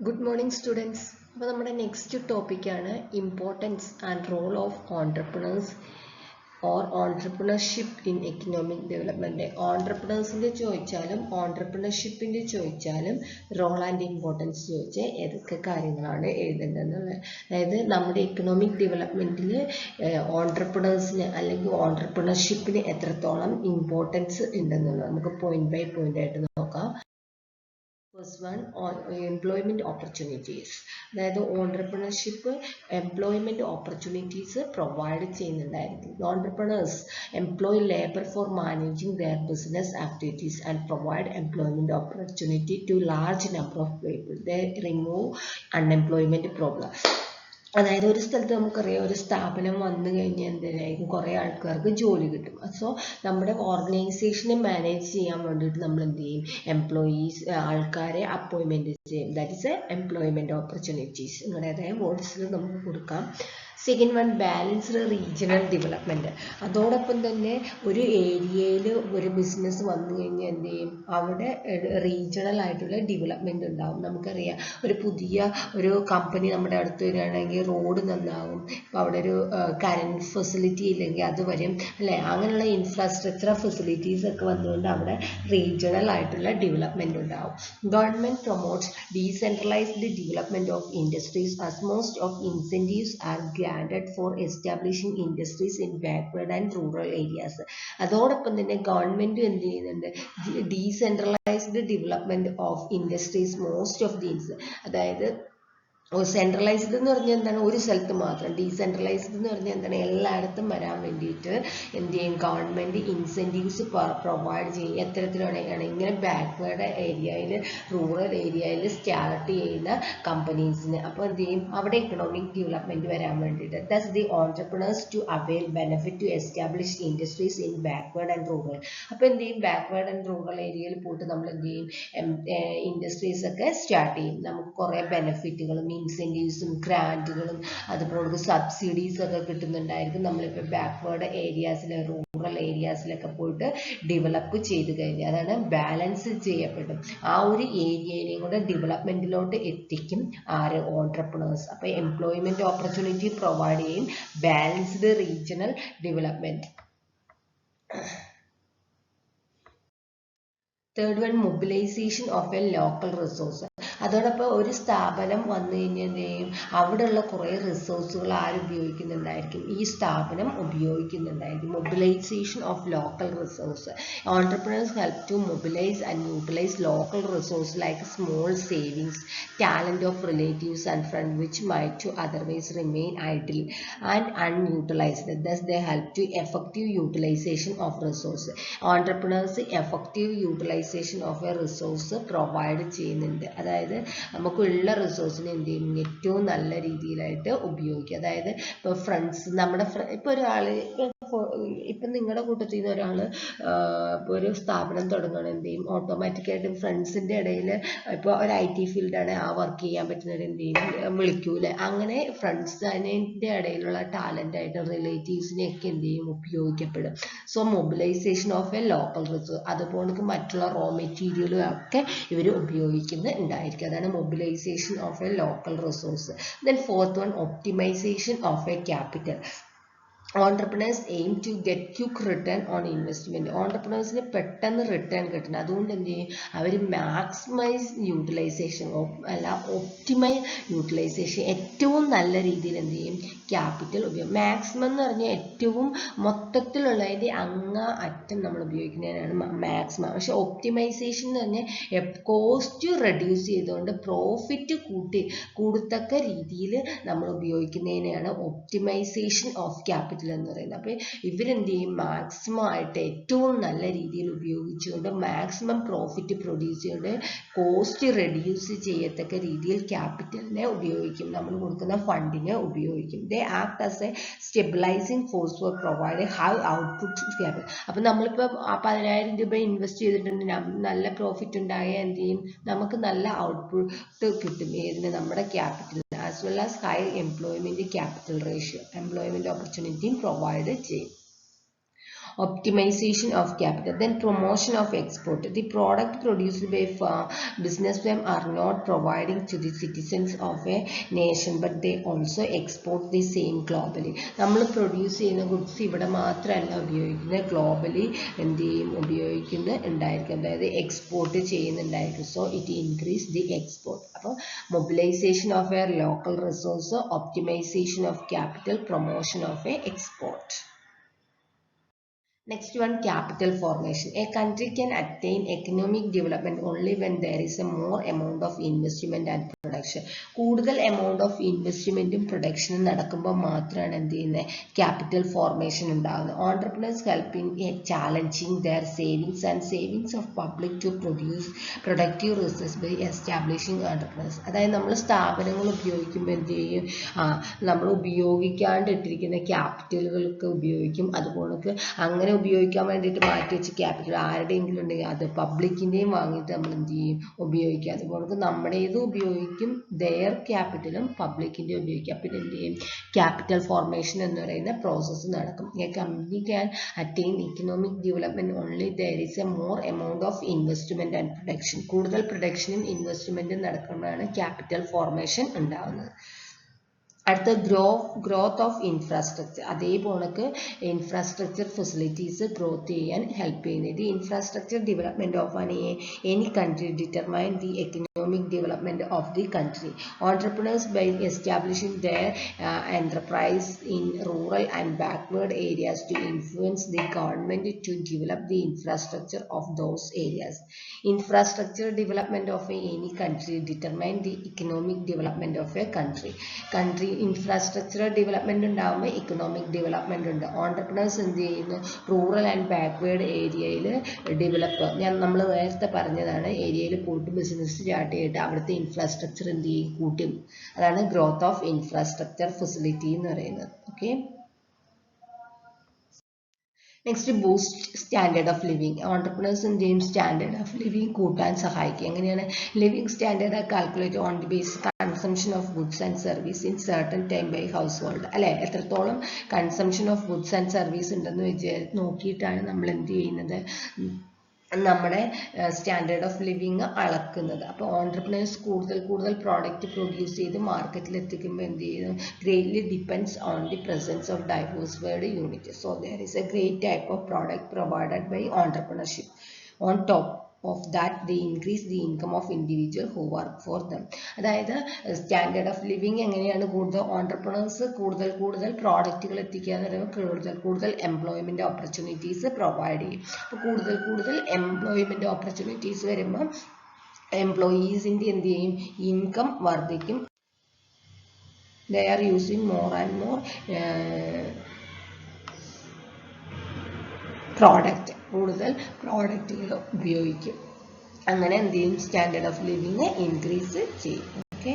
Good morning, students. അപ്പോൾ നമ്മുടെ next ടോപ്പിക്കാണ് importance and role of entrepreneurs or entrepreneurship in economic development. ഓൺട്രപ്രണേഴ്സിൻ്റെ ചോദിച്ചാലും ഓൺട്രപ്രണർഷിപ്പിൻ്റെ ചോദിച്ചാലും റോൾ ആൻഡ് ഇമ്പോർട്ടൻസ് ചോദിച്ചാൽ ഏതൊക്കെ കാര്യങ്ങളാണ് എഴുതേണ്ടതെന്നുള്ളത്. അതായത് നമ്മുടെ എക്കണോമിക് ഡെവലപ്മെൻറ്റിൽ ഓൺട്രപ്രണേഴ്സിന് അല്ലെങ്കിൽ ഓൺട്രപ്രണർഷിപ്പിന് എത്രത്തോളം ഇമ്പോർട്ടൻസ് ഉണ്ടെന്നുള്ളത് നമുക്ക് പോയിന്റ് ബൈ പോയിന്റ് ആയിട്ട് നോക്കാം. First one, on employment opportunities. അതായത് ഓൺട്രപ്രണർഷിപ്പ് എംപ്ലോയ്മെന്റ് ഓപ്പർച്യൂണിറ്റീസ് പ്രൊവൈഡ് ചെയ്യുന്നുണ്ടായിരിക്കും. Entrepreneurs employ labour for managing their business activities and provide employment opportunity to large number of people. They remove unemployment problem. അതായത് ഒരു സ്ഥലത്ത് നമുക്കറിയാം ഒരു സ്ഥാപനം വന്നു കഴിഞ്ഞാൽ എന്തായിരിക്കും കുറേ ആൾക്കാർക്ക് ജോലി കിട്ടും. സോ നമ്മുടെ ഓർഗനൈസേഷനെ മാനേജ് ചെയ്യാൻ വേണ്ടിയിട്ട് നമ്മൾ എന്ത് ചെയ്യും, എംപ്ലോയീസ് ആൾക്കാരെ അപ്പോയിൻമെൻറ്റ് ചെയ്യും. That is employment opportunities. ഇങ്ങനെ വേർഡ്സിൽ നമുക്ക് കൊടുക്കാം. Second one, balanced regional development. അതോടൊപ്പം തന്നെ ഒരു ഏരിയയിൽ ഒരു ബിസിനസ് വന്നു കഴിഞ്ഞാൽ എന്ത് ചെയ്യും, അവിടെ റീജിയണൽ ആയിട്ടുള്ള ഡെവലപ്മെൻറ്റ് ഉണ്ടാകും. നമുക്കറിയാം ഒരു പുതിയ ഒരു കമ്പനി നമ്മുടെ അടുത്ത് വരികയാണെങ്കിൽ റോഡ് നന്നാകും, ഇപ്പോൾ അവിടെ ഒരു കറണ്ട് ഫെസിലിറ്റി ഇല്ലെങ്കിൽ അത് വരും അല്ലേ. അങ്ങനെയുള്ള ഇൻഫ്രാസ്ട്രക്ചർ ഫെസിലിറ്റീസ് ഒക്കെ വന്നുകൊണ്ട് അവിടെ റീജിയണൽ ആയിട്ടുള്ള ഡെവലപ്മെൻറ്റ് ഉണ്ടാകും. Government promotes decentralised development of industries as most of incentives are granted for establishing industries in backward and rural areas. അതോടൊപ്പം തന്നെ ഗവൺമെന്റ് എന്ത് ചെയ്യുന്നുണ്ട്, decentralised development of industries most of the അതായത് സെൻട്രലൈസ്ഡ് എന്ന് പറഞ്ഞാൽ എന്താണ്, ഒരു സ്ഥലത്ത് മാത്രം. ഡീസെൻട്രലൈസ്ഡ് എന്ന് പറഞ്ഞാൽ എന്താണ്, എല്ലായിടത്തും വരാൻ വേണ്ടിയിട്ട് എന്ത് ചെയ്യും, ഗവൺമെൻറ് ഇൻസെൻറ്റീവ്സ് പ്രൊവൈഡ് ചെയ്യും. എത്തരത്തിലാണ് ഇങ്ങനെ ബാക്ക്വേർഡ് ഏരിയയിൽ റൂറൽ ഏരിയയിൽ സ്റ്റാർട്ട് ചെയ്യുന്ന കമ്പനീസിന്. അപ്പോൾ എന്ത് ചെയ്യും, അവിടെ എക്കണോമിക് ഡെവലപ്മെൻറ്റ് വരാൻ വേണ്ടിയിട്ട്. That's the entrepreneurs to avail benefit to establish industries in backward and rural. അപ്പോൾ എന്ത് ചെയ്യും, ബാക്ക്വേർഡ് ആൻഡ് റൂറൽ ഏരിയയിൽ പോയിട്ട് നമ്മൾ എന്ത് ചെയ്യും, ഇൻഡസ്ട്രീസ് ഒക്കെ സ്റ്റാർട്ട് ചെയ്യും. നമുക്ക് കുറേ ബെനിഫിറ്റുകളും ഇൻസെൻറ്റീവ്സും ഗ്രാൻറ്റുകളും അതുപോലെ സബ്സിഡീസ് ഒക്കെ കിട്ടുന്നുണ്ടായിരിക്കും. നമ്മളിപ്പോൾ ബാക്ക്വേർഡ് ഏരിയാസിൽ റൂറൽ ഏരിയാസിലൊക്കെ പോയിട്ട് ഡെവലപ്പ് ചെയ്ത് കഴിഞ്ഞാൽ അതാണ് ബാലൻസ് ചെയ്യപ്പെടും. ആ ഒരു ഏരിയയിനെയും കൂടെ ഡെവലപ്മെന്റിലോട്ട് എത്തിക്കും ആര്, ഓൺട്രപ്രണേഴ്സ്. അപ്പോൾ എംപ്ലോയ്മെന്റ് ഓപ്പർച്യൂണിറ്റി പ്രൊവൈഡ് ചെയ്യും, balanced regional development. Third one, mobilisation of a local resource. അതോടൊപ്പം ഒരു സ്ഥാപനം വന്നു കഴിഞ്ഞാൽ എന്ത് ചെയ്യും, അവിടെയുള്ള കുറേ റിസോഴ്സുകൾ ആരുപയോഗിക്കുന്നുണ്ടായിരിക്കും, ഈ സ്ഥാപനം ഉപയോഗിക്കുന്നുണ്ടായിരിക്കും. Mobilisation of local resource. Entrepreneurs help to mobilise and utilise local resource like small savings, talent of relatives and friend which might to otherwise remain idle and unutilised. Thus they help to effective utilisation of resource. Entrepreneurs effective utilisation of a resource provide ചെയ്യുന്നുണ്ട്. അതായത് നമുക്കുള്ള റിസോഴ്സിനെ എന്ത് ചെയ്യും, ഏറ്റവും നല്ല രീതിയിലായിട്ട് ഉപയോഗിക്കുക. അതായത് ഇപ്പോൾ ഫ്രണ്ട്സ്, നമ്മുടെ ഇപ്പോൾ ഒരാൾ ഇപ്പം നിങ്ങളുടെ കൂട്ടത്തിൽ നിന്ന് ഒരാൾ ഇപ്പോൾ ഒരു സ്ഥാപനം തുടങ്ങണം, എന്ത് ചെയ്യും, ഓട്ടോമാറ്റിക്കായിട്ടും ഫ്രണ്ട്സിൻ്റെ ഇടയിൽ ഇപ്പോൾ ഒരു IT ഫീൽഡാണ്, ആ വർക്ക് ചെയ്യാൻ പറ്റുന്നവർ എന്ത് ചെയ്യും, വിളിക്കൂലേ. അങ്ങനെ ഫ്രണ്ട്സിൻ്റെ ഇടയിലുള്ള ടാലൻ്റായിട്ട് റിലേറ്റീവ്സിനെയൊക്കെ എന്ത് ചെയ്യും, ഉപയോഗിക്കപ്പെടും. So mobilisation of a local resource. അതുപോലെ മറ്റുള്ള റോ മെറ്റീരിയലും ഒക്കെ ഇവർ ഉപയോഗിക്കുന്നുണ്ടായിരിക്കും. അതാണ് mobilisation of a local resource. Then fourth one, optimisation of a capital. Entrepreneurs aim to get quick return on investment. ഓൺട്രപ്രണേഴ്സിന് പെട്ടെന്ന് റിട്ടേൺ കിട്ടണം. അതുകൊണ്ട് എന്ത് ചെയ്യും, അവർ മാക്സിമൈസ് യൂട്ടിലൈസേഷൻ ഒപ്റ്റിമൈസ് യൂട്ടിലൈസേഷൻ, ഏറ്റവും നല്ല രീതിയിൽ എന്ത് ചെയ്യും, ക്യാപിറ്റൽ ഉപയോഗം. മാക്സിമം എന്ന് പറഞ്ഞാൽ ഏറ്റവും മൊത്തത്തിലുള്ളതിൻ്റെ അറ്റം നമ്മൾ ഉപയോഗിക്കുന്നതിനാണ് മാക്സിമം. പക്ഷെ ഒപ്റ്റിമൈസേഷൻ എന്ന് പറഞ്ഞാൽ കോസ്റ്റ് റെഡ്യൂസ് ചെയ്തുകൊണ്ട് പ്രോഫിറ്റ് കൂടത്തക്ക രീതിയിൽ നമ്മൾ ഉപയോഗിക്കുന്നതിനെയാണ് ഒപ്റ്റിമൈസേഷൻ ഓഫ് ക്യാപിറ്റൽ എന്ന് പറയുന്നത്. അപ്പോൾ ഇവരെന്ത് ചെയ്യും, മാക്സിമം ആയിട്ട് ഏറ്റവും നല്ല രീതിയിൽ ഉപയോഗിച്ചുകൊണ്ട് മാക്സിമം പ്രോഫിറ്റ് പ്രൊഡ്യൂസ് ചെയ്തുകൊണ്ട് കോസ്റ്റ് റെഡ്യൂസ് ചെയ്യത്തക്ക രീതിയിൽ ക്യാപിറ്റലിനെ ഉപയോഗിക്കും, നമ്മൾ കൊടുക്കുന്ന ഫണ്ടിനെ ഉപയോഗിക്കും. ദേ act as A stabilising force for provide high output capital. അപ്പം നമ്മളിപ്പോൾ 10,000 രൂപ ഇൻവെസ്റ്റ് ചെയ്തിട്ടുണ്ടെങ്കിൽ നല്ല പ്രോഫിറ്റ് ഉണ്ടായാൽ എന്ത് ചെയ്യും, നമുക്ക് നല്ല ഔട്ട്പുട്ട് കിട്ടും. ഏതിന്, നമ്മുടെ capital. as well as high employment capital ratio, employment opportunity provide ചെയ്യും. optimization of capital, then promotion of export. The product produced by businessmen are not providing to the citizens of a nation, but they also export the same globally. നമ്മൾ produce ചെയ്യുന്ന goods ഇവിടെ മാത്രമല്ല ഉപയോഗിക്കുന്നത്, globally എന്ത് ചെയ്യും ഉപയോഗിക്കുന്നുണ്ടായിരിക്കും, അതായത് export ചെയ്യുന്നുണ്ടായിരിക്കും. So it increase the export. അപ്പോൾ mobilisation of a local resource, optimisation of capital, promotion of a export. Next one, capital formation. A country can attain economic development only when there is a more amount of investment and production. കൂടുതൽ amount of investmentum production നടക്കുമ്പോൾ മാത്രമാണ് എന്ത് ചെയ്യുന്നത്, capital formation ഉണ്ടാകുന്നത്. Entrepreneurs help in challenging their savings and savings of public to produce productive resources by establishing entrepreneurs. അതായത് നമ്മൾ സ്ഥാപനങ്ങൾ ഉപയോഗിക്കുമ്പോൾ എന്ത് ചെയ്യും, നമ്മൾ ഉപയോഗിക്കാണ്ട് ഇട്ടിരിക്കുന്ന ക്യാപിറ്റലുകൾക്ക് ഉപയോഗിക്കും. അതുപോലെ അങ്ങനെ ഉപയോഗിക്കാൻ വേണ്ടിയിട്ട് മാറ്റി വെച്ച് ക്യാപിറ്റൽ ആരുടെയെങ്കിലും ഉണ്ടെങ്കിൽ അത് പബ്ലിക്കിൻ്റെയും വാങ്ങിയിട്ട് നമ്മൾ എന്ത് ചെയ്യും, ഉപയോഗിക്കുക. അതുപോലെ നമ്മുടേത് ഉപയോഗിക്കും, ദെയർ ക്യാപിറ്റലും പബ്ലിക്കിൻ്റെ ഉപയോഗിക്കുക. പിന്നെ എന്ത് ചെയ്യും, ക്യാപിറ്റൽ ഫോർമേഷൻ എന്ന് പറയുന്ന പ്രോസസ്സ് നടക്കും. A company can attain economic development only there is a more amount of investment and production. കൂടുതൽ പ്രൊഡക്ഷനും ഇൻവെസ്റ്റ്മെന്റും നടക്കുമ്പോഴാണ് ക്യാപിറ്റൽ ഫോർമേഷൻ ഉണ്ടാകുന്നത്. അടുത്ത ഗ്രോത്ത് ഓഫ് ഇൻഫ്രാസ്ട്രക്ചർ. അതേപോണക്ക് ഇൻഫ്രാസ്ട്രക്ചർ ഫെസിലിറ്റീസ് ഗ്രോത്ത് ചെയ്യാൻ ഹെൽപ്പ് ചെയ്യുന്നത്. Infrastructure development of any country determine the economic development of the country. Entrepreneurs, by establishing their enterprise in rural and backward areas, to influence the government to develop the infrastructure of those areas. Infrastructure development of any country determine the economic development of a country. Infrastructure development ഉണ്ടാകുമ്പോൾ economic development ഉണ്ട്. Entrepreneurs എന്ത് ചെയ്യുന്നു, rural and backward ഏരിയയിൽ develop, നമ്മൾ നേരത്തെ പറഞ്ഞതാണ്, ഏരിയയിൽ പോയിട്ട് ബിസിനസ് സ്റ്റാർട്ട് ചെയ്തിട്ട് അവിടുത്തെ ഇൻഫ്രാസ്ട്രക്ചർ എന്ത് ചെയ്യും, കൂട്ടും. അതാണ് ഗ്രോത്ത് ഓഫ് ഇൻഫ്രാസ്ട്രക്ചർ ഫെസിലിറ്റി എന്ന് പറയുന്നത്. Okay, next boost standard of living. Entrepreneurs എന്ത് ചെയ്യും, സ്റ്റാൻഡേർഡ് ഓഫ് ലിവിങ് കൂട്ടാൻ സഹായിക്കും. എങ്ങനെയാണ്, living standard calculate on the base consumption of goods and service in certain time by household. അല്ലെ, എത്രത്തോളം consumption of goods and service ഉണ്ടെന്ന് നോക്കിയിട്ടാണ് നമ്മൾ എന്ത് ചെയ്യുന്നത്, നമ്മുടെ സ്റ്റാൻഡേർഡ് ഓഫ് ലിവിങ് അളക്കുന്നത്. അപ്പോൾ ഓണ്ടർപ്രണേഴ്സ് കൂടുതൽ പ്രോഡക്റ്റ് പ്രൊഡ്യൂസ് ചെയ്ത് മാർക്കറ്റിൽ എത്തിക്കുമ്പോൾ എന്ത് ചെയ്യുന്നു, greatly depends on the presence of diversified unit. So there is a great type of product provided by entrepreneurship. On top of that, they increase the income of individual who work for them. അതായത് standard of living എങ്ങനെയാണ് കൂടുതൽ, entrepreneurs കൂടുതൽ പ്രോഡക്റ്റുകൾ എത്തിക്കുക എന്ന് പറയുമ്പോൾ കൂടുതൽ employment opportunities provide ചെയ്യും. അപ്പോൾ കൂടുതൽ എംപ്ലോയ്മെന്റ് ഓപ്പർച്യൂണിറ്റീസ് വരുമ്പോൾ എംപ്ലോയീസിന്റെ എന്ത് ചെയ്യും, ഇൻകം വർദ്ധിക്കും. they are using more and more product, കൂടുതൽ പ്രോഡക്റ്റുകൾ ഉപയോഗിക്കും. അങ്ങനെ എന്ത് ചെയ്യും, സ്റ്റാൻഡേർഡ് ഓഫ് ലിവിങ് ഇൻക്രീസ് ചെയ്യും. Okay,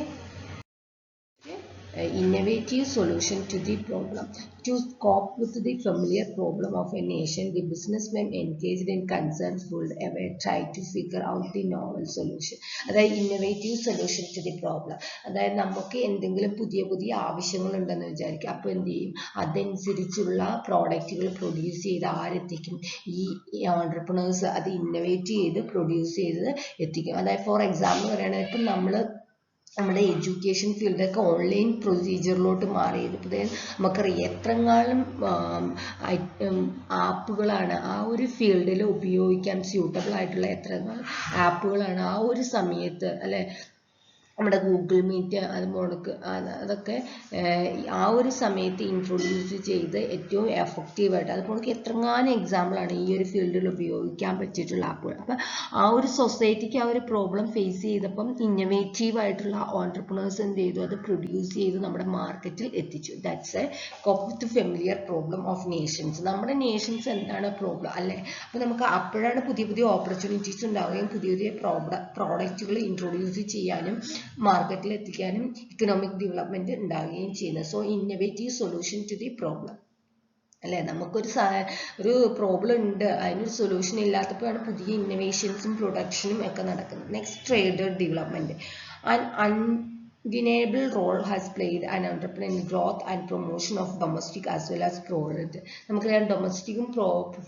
innovative solution to the problem. To cope with the familiar problem of a nation, the businessmen engaged in concerned would ever try to figure out the novel solution. അതായത് innovative solution to the problem. അതായത് നമുക്ക് എന്തെങ്കിലും പുതിയ ആവശ്യങ്ങൾ ഉണ്ടെന്ന് വിചാരിക്കുക. അപ്പോൾ എന്ത് ചെയ്യും, അതനുസരിച്ചുള്ള പ്രോഡക്റ്റുകൾ പ്രൊഡ്യൂസ് ചെയ്ത് ആരെത്തിക്കും, ഈ ഓണ്ടർപ്രണേഴ്സ് അത് ഇന്നോവേറ്റ് ചെയ്ത് പ്രൊഡ്യൂസ് ചെയ്ത് എത്തിക്കും. അതായത് ഫോർ എക്സാമ്പിൾ പറയുകയാണെങ്കിൽ ഇപ്പം നമ്മുടെ എഡ്യൂക്കേഷൻ ഫീൽഡൊക്കെ ഓൺലൈൻ പ്രൊസീജിയറിലോട്ട് മാറിയത്. ഇപ്പോൾ നമുക്കറിയാം എത്രങ്ങാനും ആപ്പുകളാണ് ആ ഒരു ഫീൽഡിൽ ഉപയോഗിക്കാൻ സ്യൂട്ടബിൾ ആയിട്ടുള്ള എത്രങ്ങാനും ആപ്പുകളാണ് ആ ഒരു സമയത്ത്, അല്ലെ, നമ്മുടെ ഗൂഗിൾ മീറ്റ് അതൊക്കെ ആ ഒരു സമയത്ത് ഇൻട്രൊഡ്യൂസ് ചെയ്ത് ഏറ്റവും എഫക്റ്റീവായിട്ട്, അതുപോലെ എത്രങ്ങാനും എക്സാമ്പിളാണ് ഈ ഒരു ഫീൽഡിൽ ഉപയോഗിക്കാൻ പറ്റിയിട്ടുള്ള ആപ്പുകൾ. അപ്പം ആ ഒരു സൊസൈറ്റിക്ക് ആ ഒരു പ്രോബ്ലം ഫേസ് ചെയ്തപ്പം ഇന്നോവേറ്റീവ് ആയിട്ടുള്ള ഓണ്ടർപ്രണേഴ്സ് എന്ത് ചെയ്തു, അത് പ്രൊഡ്യൂസ് ചെയ്ത് നമ്മുടെ മാർക്കറ്റിൽ എത്തിച്ചു. That's a cope with familiar problem of nations. നമ്മുടെ നേഷൻസ് എന്താണ് പ്രോബ്ലം, അല്ലേ? അപ്പം നമുക്ക് അപ്പോഴാണ് പുതിയ ഓപ്പർച്യൂണിറ്റീസ് ഉണ്ടാവുകയും പുതിയ പ്രോഡക്റ്റുകൾ ഇൻട്രൊഡ്യൂസ് ചെയ്യാനും മാർക്കറ്റിൽ എത്തിക്കാനും ഇക്കണോമിക് ഡെവലപ്മെന്റ് ഉണ്ടാവുകയും ചെയ്യുന്നത്. So innovative solution to the problem, അല്ലെ? നമുക്കൊരു പ്രോബ്ലം ഉണ്ട്, അതിനൊരു സൊല്യൂഷൻ ഇല്ലാത്തപ്പോഴാണ് പുതിയ ഇന്നോവേഷൻസും പ്രൊഡക്ഷനും ഒക്കെ നടക്കുന്നത്. Next trade development. Guineable role has played an entrepreneur in growth and promotion of domestic as well as foreign. നമുക്കറിയാം ഡൊമസ്റ്റിക്കും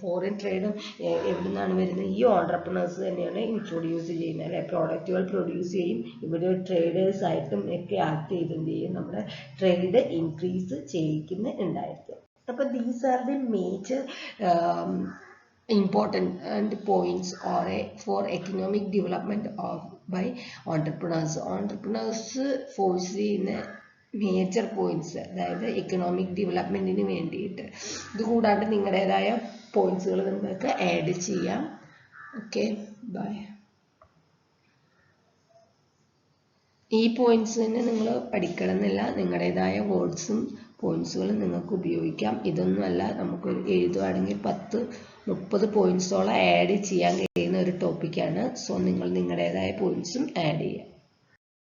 ഫോറിൻ ട്രേഡും എവിടെ നിന്നാണ് വരുന്നത്? ഈ ഓണ്ടർപ്രണേഴ്സ് തന്നെയാണ് ഇൻട്രൊഡ്യൂസ് ചെയ്യുന്നത് അല്ലെ. പ്രോഡക്റ്റുകൾ പ്രൊഡ്യൂസ് ചെയ്യും, ഇവിടെ ട്രേഡേഴ്സ് ആയിട്ടും ഒക്കെ ആക്ട് ചെയ്ത് എന്ത് ചെയ്യും, നമ്മുടെ ട്രേഡ് ഇൻക്രീസ് ചെയ്യിക്കുന്നുണ്ടായിരിക്കും. അപ്പൊ these are the major important points or for economic development of by entrepreneurs. Entrepreneurs force ചെയ്യുന്ന മേജർ പോയിന്റ്സ്, അതായത് എക്കണോമിക് ഡെവലപ്മെന്റിന് വേണ്ടിയിട്ട്. ഇത് കൂടാണ്ട് നിങ്ങളുടേതായ പോയിന്റ്സുകൾ നിങ്ങൾക്ക് ആഡ് ചെയ്യാം. Okay, by. ഈ പോയിന്റ്സ് തന്നെ നിങ്ങൾ പഠിക്കണമെന്നില്ല, നിങ്ങളുടേതായ വേർഡ്സും പോയിന്റ്സുകളും നിങ്ങൾക്ക് ഉപയോഗിക്കാം. ഇതൊന്നുമല്ല, നമുക്ക് എഴുതുവാണെങ്കിൽ 10-30 പോയിന്റ്സോളം ആഡ് ചെയ്യാൻ കഴിയുന്ന ഒരു ടോപ്പിക്കാണ്. സോ നിങ്ങൾ നിങ്ങളുടേതായ പോയിന്റ്സും ആഡ് ചെയ്യാം.